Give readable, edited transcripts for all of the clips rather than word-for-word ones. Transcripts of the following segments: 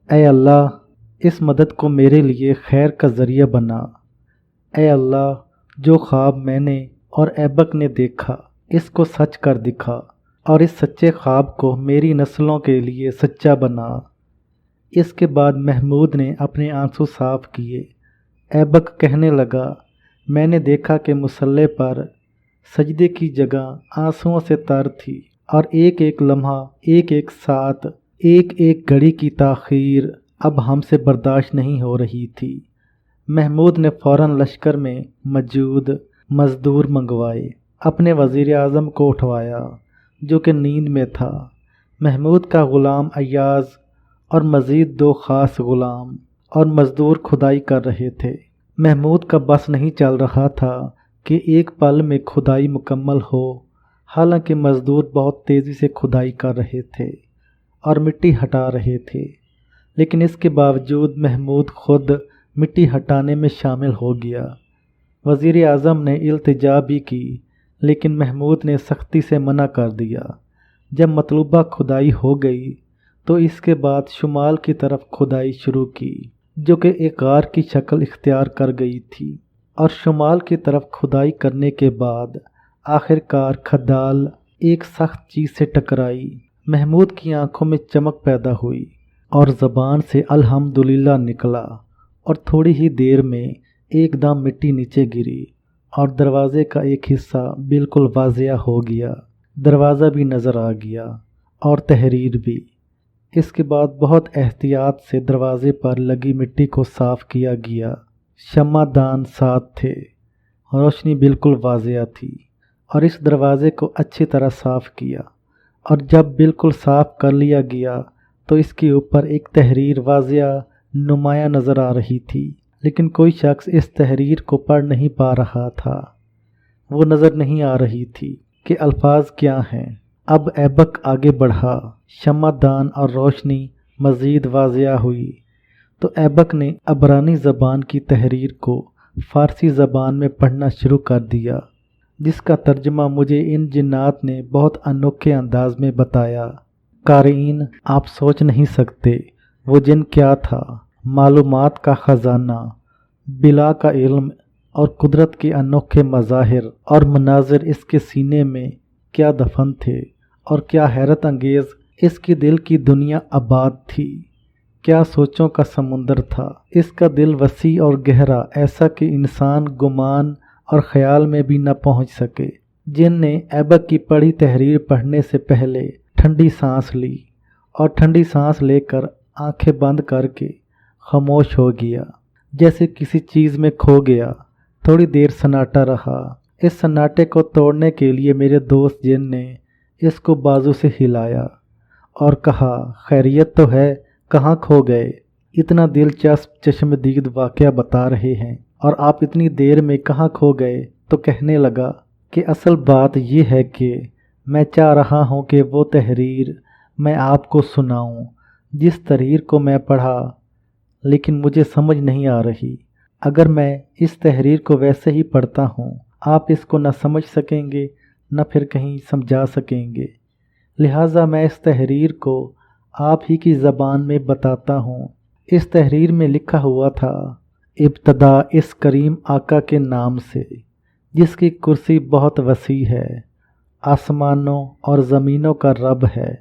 اے اللہ اس مدد کو میرے لیے خیر کا ذریعہ بنا۔ اے اللہ جو خواب میں نے اور ایبک نے دیکھا اس کو سچ کر دکھا، اور اس سچے خواب کو میری نسلوں کے لیے سچا بنا۔ اس کے بعد محمود نے اپنے آنسو صاف کیے۔ ایبک کہنے لگا، میں نے دیکھا کہ مصلی پر سجدے کی جگہ آنسوؤں سے تر تھی، اور ایک ایک لمحہ، ایک ایک ساتھ، ایک ایک گھڑی کی تاخیر اب ہم سے برداشت نہیں ہو رہی تھی۔ محمود نے فوراً لشکر میں موجود مزدور منگوائے، اپنے وزیر اعظم کو اٹھوایا جو کہ نیند میں تھا، محمود کا غلام ایاز اور مزید 2 خاص غلام اور مزدور کھدائی کر رہے تھے۔ محمود کا بس نہیں چل رہا تھا کہ ایک پل میں کھدائی مکمل ہو، حالانکہ مزدور بہت تیزی سے کھدائی کر رہے تھے اور مٹی ہٹا رہے تھے، لیکن اس کے باوجود محمود خود مٹی ہٹانے میں شامل ہو گیا۔ وزیر اعظم نے التجا بھی کی، لیکن محمود نے سختی سے منع کر دیا۔ جب مطلوبہ کھدائی ہو گئی تو اس کے بعد شمال کی طرف کھدائی شروع کی، جو کہ ایک غار کی شکل اختیار کر گئی تھی، اور شمال کی طرف کھدائی کرنے کے بعد آخر کار کھدال ایک سخت چیز سے ٹکرائی۔ محمود کی آنکھوں میں چمک پیدا ہوئی اور زبان سے الحمدللہ نکلا، اور تھوڑی ہی دیر میں ایک دم مٹی نیچے گری اور دروازے کا ایک حصہ بالکل واضح ہو گیا، دروازہ بھی نظر آ گیا اور تحریر بھی۔ اس کے بعد بہت احتیاط سے دروازے پر لگی مٹی کو صاف کیا گیا۔ شمع دان ساتھ تھے، روشنی بالکل واضح تھی، اور اس دروازے کو اچھی طرح صاف کیا، اور جب بالکل صاف کر لیا گیا تو اس کے اوپر ایک تحریر واضح نمایاں نظر آ رہی تھی، لیکن کوئی شخص اس تحریر کو پڑھ نہیں پا رہا تھا۔ وہ نظر نہیں آ رہی تھی کہ الفاظ کیا ہیں۔ اب ایبک آگے بڑھا، شمع دان اور روشنی مزید واضح ہوئی تو ایبک نے عبرانی زبان کی تحریر کو فارسی زبان میں پڑھنا شروع کر دیا، جس کا ترجمہ مجھے ان جنات نے بہت انوکھے انداز میں بتایا۔ قارئین، آپ سوچ نہیں سکتے وہ جن کیا تھا، معلومات کا خزانہ، بلا کا علم اور قدرت کے انوکھے مظاہر اور مناظر اس کے سینے میں کیا دفن تھے، اور کیا حیرت انگیز اس کی دل کی دنیا آباد تھی، کیا سوچوں کا سمندر تھا۔ اس کا دل وسیع اور گہرا، ایسا کہ انسان گمان اور خیال میں بھی نہ پہنچ سکے۔ جن نے ایبک کی پڑھی تحریر پڑھنے سے پہلے ٹھنڈی سانس لی، اور ٹھنڈی سانس لے کر آنکھیں بند کر کے خاموش ہو گیا، جیسے کسی چیز میں کھو گیا۔ تھوڑی دیر سناٹا رہا۔ اس سناٹے کو توڑنے کے لیے میرے دوست جن نے اس کو بازو سے ہلایا اور کہا، خیریت تو ہے، کہاں کھو گئے؟ اتنا دلچسپ چشمدید واقعہ بتا رہے ہیں اور آپ اتنی دیر میں کہاں کھو گئے؟ تو کہنے لگا کہ اصل بات یہ ہے کہ میں چاہ رہا ہوں کہ وہ تحریر میں آپ کو سناؤں جس تحریر کو میں پڑھا، لیکن مجھے سمجھ نہیں آ رہی۔ اگر میں اس تحریر کو ویسے ہی پڑھتا ہوں، آپ اس کو نہ سمجھ سکیں گے نہ پھر کہیں سمجھا سکیں گے، لہٰذا میں اس تحریر کو آپ ہی کی زبان میں بتاتا ہوں۔ اس تحریر میں لکھا ہوا تھا، ابتدا اس کریم آقا کے نام سے جس کی کرسی بہت وسیع ہے، آسمانوں اور زمینوں کا رب ہے۔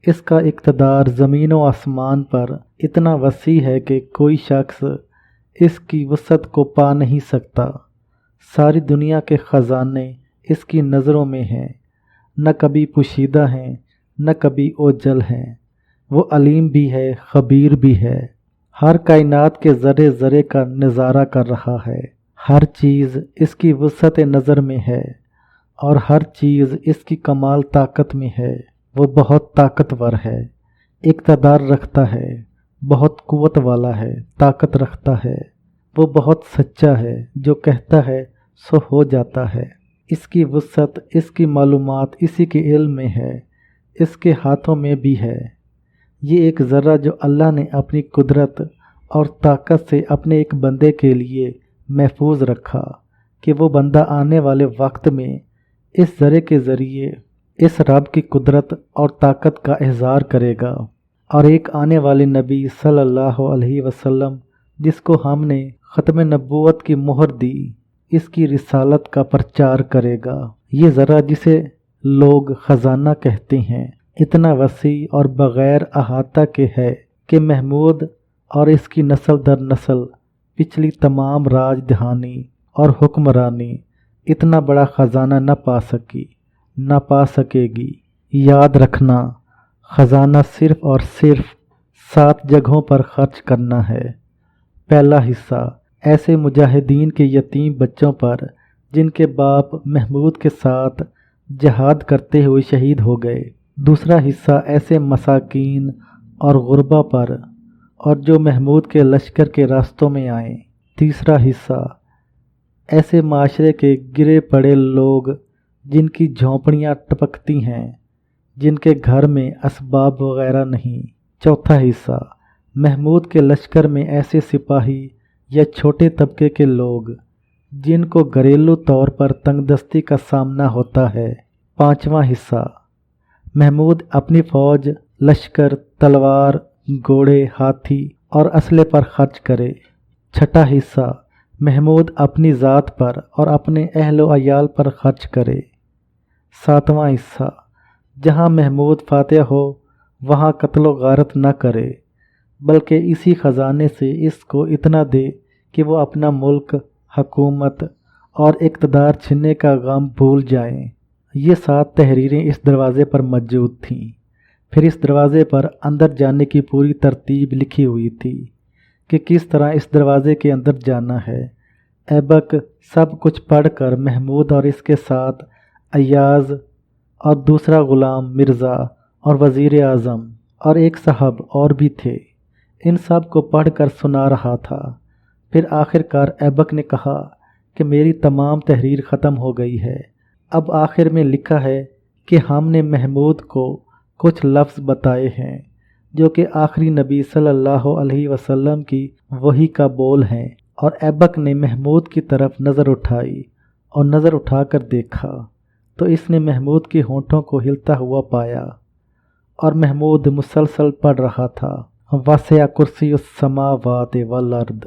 اس کا اقتدار زمین و آسمان پر اتنا وسیع ہے کہ کوئی شخص اس کی وسعت کو پا نہیں سکتا۔ ساری دنیا کے خزانے اس کی نظروں میں ہیں، نہ کبھی پوشیدہ ہیں نہ کبھی اوجل ہیں۔ وہ علیم بھی ہے، خبیر بھی ہے، ہر کائنات کے ذرے ذرے کا نظارہ کر رہا ہے۔ ہر چیز اس کی وسعت نظر میں ہے، اور ہر چیز اس کی کمال طاقت میں ہے۔ وہ بہت طاقتور ہے، اقتدار رکھتا ہے، بہت قوت والا ہے، طاقت رکھتا ہے۔ وہ بہت سچا ہے، جو کہتا ہے سو ہو جاتا ہے۔ اس کی وسعت، اس کی معلومات اسی کے علم میں ہے، اس کے ہاتھوں میں بھی ہے۔ یہ ایک ذرہ جو اللہ نے اپنی قدرت اور طاقت سے اپنے ایک بندے کے لیے محفوظ رکھا کہ وہ بندہ آنے والے وقت میں اس ذرے کے ذریعے اس رب کی قدرت اور طاقت کا اظہار کرے گا، اور ایک آنے والے نبی صلی اللہ علیہ وسلم جس کو ہم نے ختم نبوت کی مہر دی، اس کی رسالت کا پرچار کرے گا۔ یہ ذرا جسے لوگ خزانہ کہتے ہیں اتنا وسیع اور بغیر احاطہ کے ہے کہ محمود اور اس کی نسل در نسل پچھلی تمام راج دہانی اور حکمرانی اتنا بڑا خزانہ نہ پا سکے گی۔ یاد رکھنا، خزانہ صرف اور صرف 7 جگہوں پر خرچ کرنا ہے۔ پہلا حصہ ایسے مجاہدین کے یتیم بچوں پر جن کے باپ محمود کے ساتھ جہاد کرتے ہوئے شہید ہو گئے۔ دوسرا حصہ ایسے مساکین اور غربا پر اور جو محمود کے لشکر کے راستوں میں آئیں۔ تیسرا حصہ ایسے معاشرے کے گرے پڑے لوگ جن کی جھونپڑیاں ٹپکتی ہیں، جن کے گھر میں اسباب وغیرہ نہیں۔ چوتھا حصہ محمود کے لشکر میں ایسے سپاہی یا چھوٹے طبقے کے لوگ جن کو گھریلو طور پر تنگ دستی کا سامنا ہوتا ہے۔ پانچواں حصہ محمود اپنی فوج، لشکر، تلوار، گھوڑے، ہاتھی اور اسلحے پر خرچ کرے۔ چھٹا حصہ محمود اپنی ذات پر اور اپنے اہل و عیال پر خرچ کرے۔ ساتواں حصہ جہاں محمود فاتح ہو وہاں قتل و غارت نہ کرے، بلکہ اسی خزانے سے اس کو اتنا دے کہ وہ اپنا ملک، حکومت اور اقتدار چھننے کا غم بھول جائیں۔ یہ 7 تحریریں اس دروازے پر موجود تھیں۔ پھر اس دروازے پر اندر جانے کی پوری ترتیب لکھی ہوئی تھی کہ کس طرح اس دروازے کے اندر جانا ہے۔ ایبک سب کچھ پڑھ کر محمود اور اس کے ساتھ ایاز اور دوسرا غلام مرزا اور وزیر اعظم اور ایک صاحب اور بھی تھے، ان سب کو پڑھ کر سنا رہا تھا۔ پھر آخر کار ایبک نے کہا کہ میری تمام تحریر ختم ہو گئی ہے۔ اب آخر میں لکھا ہے کہ ہم نے محمود کو کچھ لفظ بتائے ہیں جو کہ آخری نبی صلی اللہ علیہ وسلم کی وحی کا بول ہیں۔ اور ایبک نے محمود کی طرف نظر اٹھائی اور نظر اٹھا کر دیکھا تو اس نے محمود کے ہونٹوں کو ہلتا ہوا پایا، اور محمود مسلسل پڑھ رہا تھا، وسع کرسی السماوات والارض۔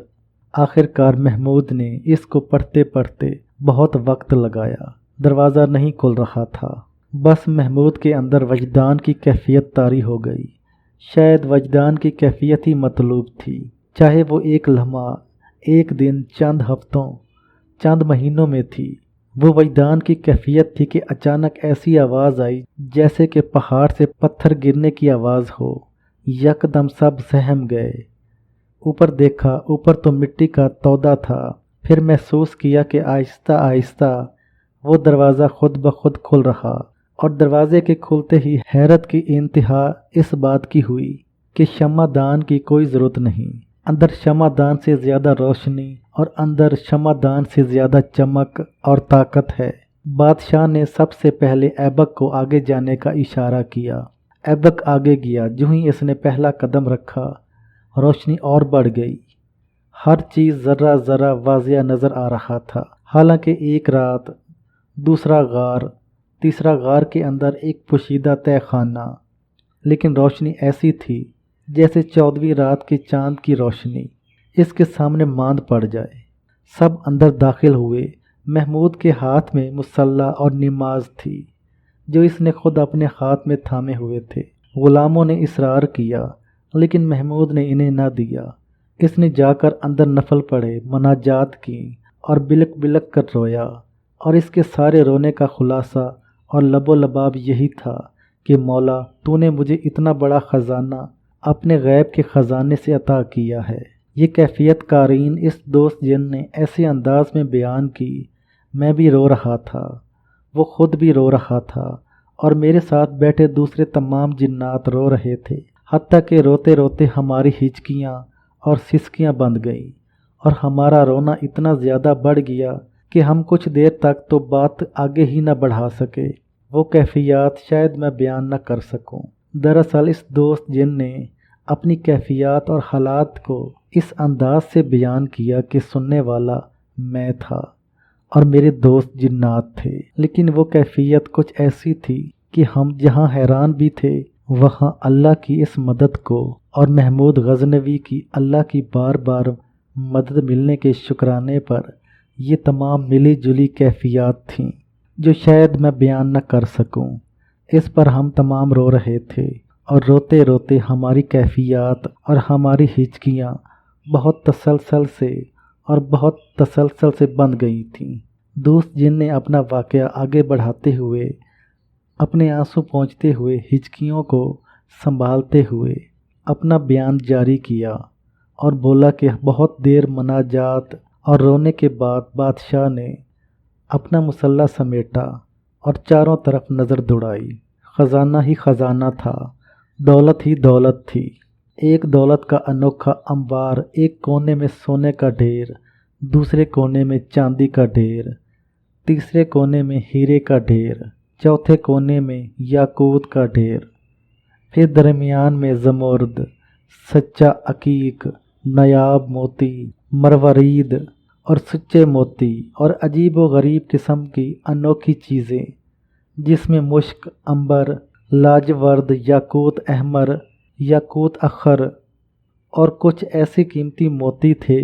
آخر کار محمود نے اس کو پڑھتے پڑھتے بہت وقت لگایا، دروازہ نہیں کھل رہا تھا۔ بس محمود کے اندر وجدان کی کیفیت طاری ہو گئی۔ شاید وجدان کی کیفیت ہی مطلوب تھی، چاہے وہ ایک لمحہ، ایک دن، چند ہفتوں، چند مہینوں میں تھی۔ وہ وجدان کی کیفیت تھی کہ اچانک ایسی آواز آئی جیسے کہ پہاڑ سے پتھر گرنے کی آواز ہو۔ یکدم سب سہم گئے۔ اوپر دیکھا، اوپر تو مٹی کا تودا تھا۔ پھر محسوس کیا کہ آہستہ آہستہ وہ دروازہ خود بخود کھل رہا، اور دروازے کے کھلتے ہی حیرت کی انتہا اس بات کی ہوئی کہ شمع دان کی کوئی ضرورت نہیں۔ اندر شمع دان سے زیادہ روشنی اور اندر شمع دان سے زیادہ چمک اور طاقت ہے۔ بادشاہ نے سب سے پہلے ایبک کو آگے جانے کا اشارہ کیا۔ ایبک آگے گیا۔ جو ہی اس نے پہلا قدم رکھا، روشنی اور بڑھ گئی۔ ہر چیز ذرہ ذرہ واضح نظر آ رہا تھا۔ حالانکہ ایک رات، دوسرا غار، تیسرا غار کے اندر ایک پوشیدہ تہہ خانہ، لیکن روشنی ایسی تھی جیسے 14ویں رات کے چاند کی روشنی اس کے سامنے ماند پڑ جائے۔ سب اندر داخل ہوئے۔ محمود کے ہاتھ میں مسلح اور نماز تھی جو اس نے خود اپنے ہاتھ میں تھامے ہوئے تھے۔ غلاموں نے اصرار کیا لیکن محمود نے انہیں نہ دیا۔ اس نے جا کر اندر نفل پڑھے، مناجات کی اور بلک بلک کر رویا، اور اس کے سارے رونے کا خلاصہ اور لب و لباب یہی تھا کہ مولا، تو نے مجھے اتنا بڑا خزانہ اپنے غیب کے خزانے سے عطا کیا ہے۔ یہ کیفیت قارئین اس دوست جن نے ایسے انداز میں بیان کی۔ میں بھی رو رہا تھا، وہ خود بھی رو رہا تھا، اور میرے ساتھ بیٹھے دوسرے تمام جنات رو رہے تھے، حتیٰ کہ روتے روتے ہماری ہچکیاں اور سسکیاں بند گئیں، اور ہمارا رونا اتنا زیادہ بڑھ گیا کہ ہم کچھ دیر تک تو بات آگے ہی نہ بڑھا سکے۔ وہ کیفیات شاید میں بیان نہ کر سکوں۔ دراصل اس دوست جن نے اپنی کیفیات اور حالات کو اس انداز سے بیان کیا کہ سننے والا میں تھا اور میرے دوست جنات تھے، لیکن وہ کیفیت کچھ ایسی تھی کہ ہم جہاں حیران بھی تھے وہاں اللہ کی اس مدد کو اور محمود غزنوی کی اللہ کی بار بار مدد ملنے کے شکرانے پر یہ تمام ملی جلی کیفیات تھیں جو شاید میں بیان نہ کر سکوں۔ اس پر ہم تمام رو رہے تھے اور روتے روتے ہماری کیفیات اور ہماری ہچکیاں بہت تسلسل سے بند گئی تھیں۔ دوست جن نے اپنا واقعہ آگے بڑھاتے ہوئے، اپنے آنسو پہنچتے ہوئے، ہچکیوں کو سنبھالتے ہوئے اپنا بیان جاری کیا اور بولا کہ بہت دیر مناجات اور رونے کے بعد بادشاہ نے اپنا مسلح سمیٹا اور چاروں طرف نظر دوڑائی۔ خزانہ ہی خزانہ تھا، دولت ہی دولت تھی، ایک دولت کا انوکھا انبار، ایک کونے میں سونے کا ڈھیر، دوسرے کونے میں چاندی کا ڈھیر، تیسرے کونے میں ہیرے کا ڈھیر، چوتھے کونے میں یاقوت کا ڈھیر، پھر درمیان میں زمرد، سچا عقیق، نایاب موتی، مروارید اور سچے موتی اور عجیب و غریب قسم کی انوکھی چیزیں جس میں مشک، عنبر، لاجورد، یاقوت احمر، یاقوت اخر اور کچھ ایسے قیمتی موتی تھے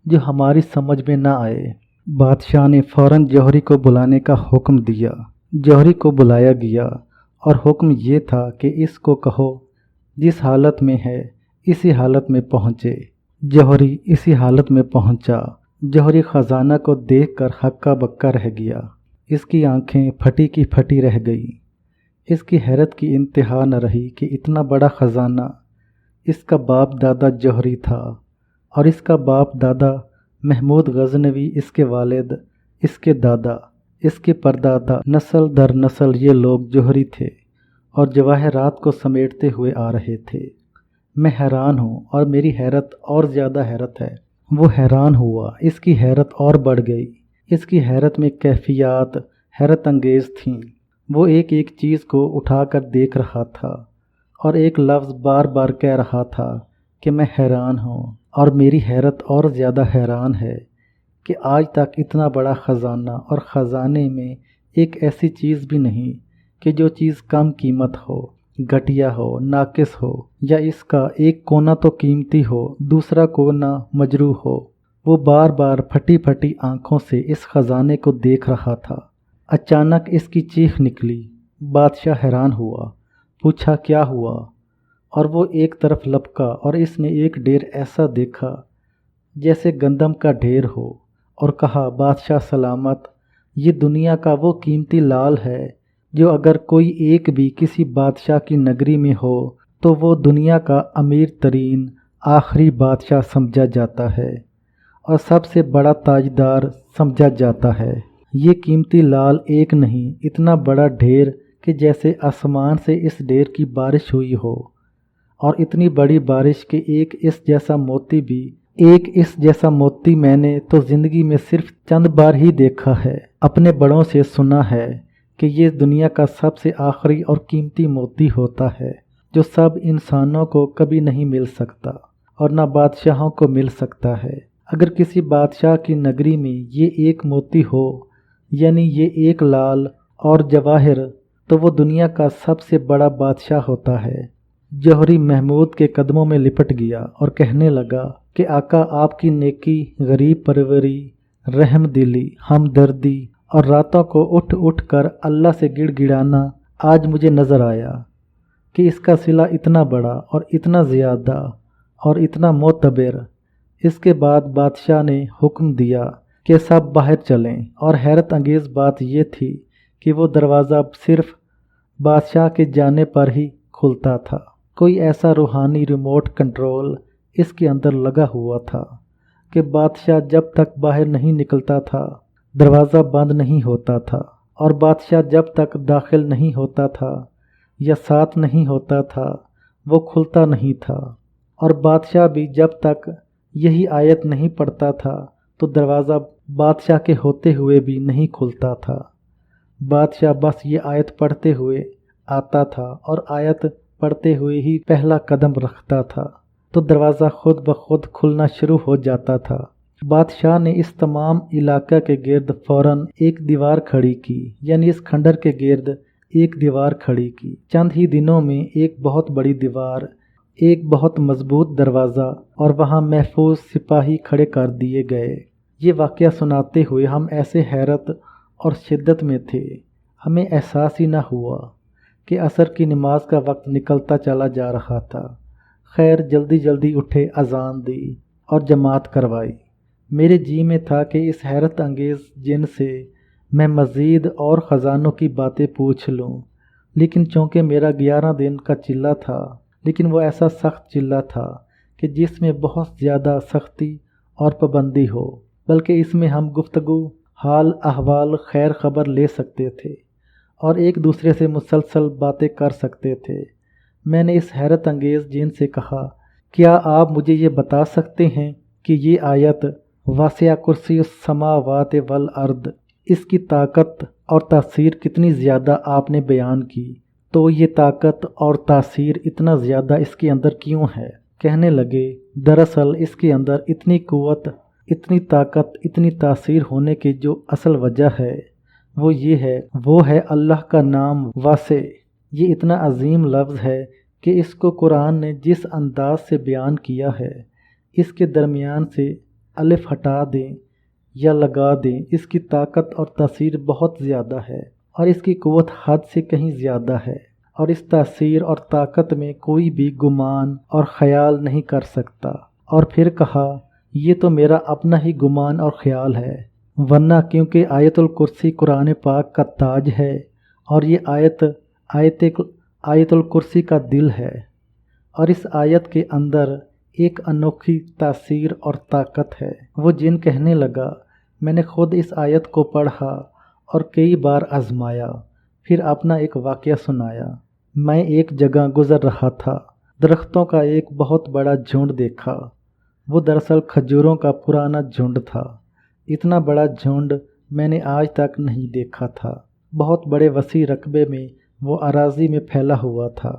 جو ہماری سمجھ میں نہ آئے۔ بادشاہ نے فوراً جوہری کو بلانے کا حکم دیا۔ جوہری کو بلایا گیا اور حکم یہ تھا کہ اس کو کہو جس حالت میں ہے اسی حالت میں پہنچے۔ جوہری اسی حالت میں پہنچا۔ جوہری خزانہ کو دیکھ کر ہکا بکا رہ گیا۔ اس کی آنکھیں پھٹی کی پھٹی رہ گئیں۔ اس کی حیرت کی انتہا نہ رہی کہ اتنا بڑا خزانہ اس کا باپ دادا جوہری تھا اور اس کا باپ دادا محمود غزنوی، اس کے والد، اس کے دادا، اس کے پردادا، نسل در نسل یہ لوگ جوہری تھے اور جواہرات کو سمیٹتے ہوئے آ رہے تھے۔ میں حیران ہوں اور میری حیرت اور زیادہ حیرت ہے۔ وہ حیران ہوا، اس کی حیرت اور بڑھ گئی۔ اس کی حیرت میں کیفیات حیرت انگیز تھیں۔ وہ ایک ایک چیز کو اٹھا کر دیکھ رہا تھا اور ایک لفظ بار بار کہہ رہا تھا کہ میں حیران ہوں، اور میری حیرت اور زیادہ حیران ہے کہ آج تک اتنا بڑا خزانہ اور خزانے میں ایک ایسی چیز بھی نہیں کہ جو چیز کم قیمت ہو، گھٹیا ہو، ناقص ہو، یا اس کا ایک کونا تو قیمتی ہو دوسرا کونا مجروح ہو۔ وہ بار بار پھٹی پھٹی آنکھوں سے اس خزانے کو دیکھ رہا تھا۔ اچانک اس کی چیخ نکلی۔ بادشاہ حیران ہوا، پوچھا کیا ہوا، اور وہ ایک طرف لپکا اور اس نے ایک ڈھیر ایسا دیکھا جیسے گندم کا ڈھیر ہو، اور کہا بادشاہ سلامت، یہ دنیا کا وہ قیمتی لال ہے جو اگر کوئی ایک بھی کسی بادشاہ کی نگری میں ہو تو وہ دنیا کا امیر ترین آخری بادشاہ سمجھا جاتا ہے اور سب سے بڑا تاجدار سمجھا جاتا ہے۔ یہ قیمتی لال ایک نہیں، اتنا بڑا ڈھیر کہ جیسے آسمان سے اس ڈھیر کی بارش ہوئی ہو، اور اتنی بڑی بارش کہ ایک اس جیسا موتی میں نے تو زندگی میں صرف چند بار ہی دیکھا ہے۔ اپنے بڑوں سے سنا ہے کہ یہ دنیا کا سب سے آخری اور قیمتی موتی ہوتا ہے جو سب انسانوں کو کبھی نہیں مل سکتا اور نہ بادشاہوں کو مل سکتا ہے۔ اگر کسی بادشاہ کی نگری میں یہ ایک موتی ہو، یعنی یہ ایک لال اور جواہر، تو وہ دنیا کا سب سے بڑا بادشاہ ہوتا ہے۔ جوہری محمود کے قدموں میں لپٹ گیا اور کہنے لگا کہ آقا، آپ کی نیکی، غریب پروری، رحم دلی، ہمدردی اور راتوں کو اٹھ اٹھ کر اللہ سے گڑ گڑانا آج مجھے نظر آیا کہ اس کا صلہ اتنا بڑا اور اتنا زیادہ اور اتنا معتبر۔ اس کے بعد بادشاہ نے حکم دیا کہ سب باہر چلیں، اور حیرت انگیز بات یہ تھی کہ وہ دروازہ صرف بادشاہ کے جانے پر ہی کھلتا تھا۔ کوئی ایسا روحانی ریموٹ کنٹرول اس کے اندر لگا ہوا تھا کہ بادشاہ جب تک باہر نہیں نکلتا تھا دروازہ بند نہیں ہوتا تھا، اور بادشاہ جب تک داخل نہیں ہوتا تھا یا ساتھ نہیں ہوتا تھا وہ کھلتا نہیں تھا، اور بادشاہ بھی جب تک یہی آیت نہیں پڑھتا تھا تو دروازہ بادشاہ کے ہوتے ہوئے بھی نہیں کھلتا تھا۔ بادشاہ بس یہ آیت پڑھتے ہوئے آتا تھا اور آیت پڑھتے ہوئے ہی پہلا قدم رکھتا تھا تو دروازہ خود بخود کھلنا شروع ہو جاتا تھا۔ بادشاہ نے اس تمام علاقہ کے گرد فوراً ایک دیوار کھڑی کی، یعنی اس کھنڈر کے گرد ایک دیوار کھڑی کی۔ چند ہی دنوں میں ایک بہت بڑی دیوار، ایک بہت مضبوط دروازہ اور وہاں محفوظ سپاہی کھڑے کر دیے گئے۔ یہ واقعہ سناتے ہوئے ہم ایسے حیرت اور شدت میں تھے، ہمیں احساس ہی نہ ہوا کہ عصر کی نماز کا وقت نکلتا چلا جا رہا تھا۔ خیر جلدی جلدی اٹھے، اذان دی اور جماعت کروائی۔ میرے جی میں تھا کہ اس حیرت انگیز جن سے میں مزید اور خزانوں کی باتیں پوچھ لوں، لیکن چونکہ میرا 11 دن کا چلہ تھا، لیکن وہ ایسا سخت چلہ تھا کہ جس میں بہت زیادہ سختی اور پابندی ہو، بلکہ اس میں ہم گفتگو، حال احوال، خیر خبر لے سکتے تھے اور ایک دوسرے سے مسلسل باتیں کر سکتے تھے۔ میں نے اس حیرت انگیز جن سے کہا، کیا آپ مجھے یہ بتا سکتے ہیں کہ یہ آیت واسع کرسی السماوات والارض، اس کی طاقت اور تاثیر کتنی زیادہ آپ نے بیان کی، تو یہ طاقت اور تاثیر اتنا زیادہ اس کے اندر کیوں ہے؟ کہنے لگے، دراصل اس کے اندر اتنی قوت، اتنی طاقت، اتنی تاثیر ہونے کی جو اصل وجہ ہے وہ ہے اللہ کا نام واسع۔ یہ اتنا عظیم لفظ ہے کہ اس کو قرآن نے جس انداز سے بیان کیا ہے، اس کے درمیان سے الف ہٹا دیں یا لگا دیں، اس کی طاقت اور تاثیر بہت زیادہ ہے اور اس کی قوت حد سے کہیں زیادہ ہے، اور اس تاثیر اور طاقت میں کوئی بھی گمان اور خیال نہیں کر سکتا۔ اور پھر کہا، یہ تو میرا اپنا ہی گمان اور خیال ہے، ورنہ کیونکہ آیت الکرسی قرآن پاک کا تاج ہے اور یہ آیت الکرسی کا دل ہے، اور اس آیت کے اندر ایک انوکھی تاثیر اور طاقت ہے۔ وہ جن کہنے لگا، میں نے خود اس آیت کو پڑھا اور کئی بار آزمایا، پھر اپنا ایک واقعہ سنایا۔ میں ایک جگہ گزر رہا تھا، درختوں کا ایک بہت بڑا جھنڈ دیکھا۔ وہ دراصل کھجوروں کا پرانا جھنڈ تھا۔ اتنا بڑا جھنڈ میں نے آج تک نہیں دیکھا تھا۔ بہت بڑے وسیع رقبے میں وہ اراضی میں پھیلا ہوا تھا۔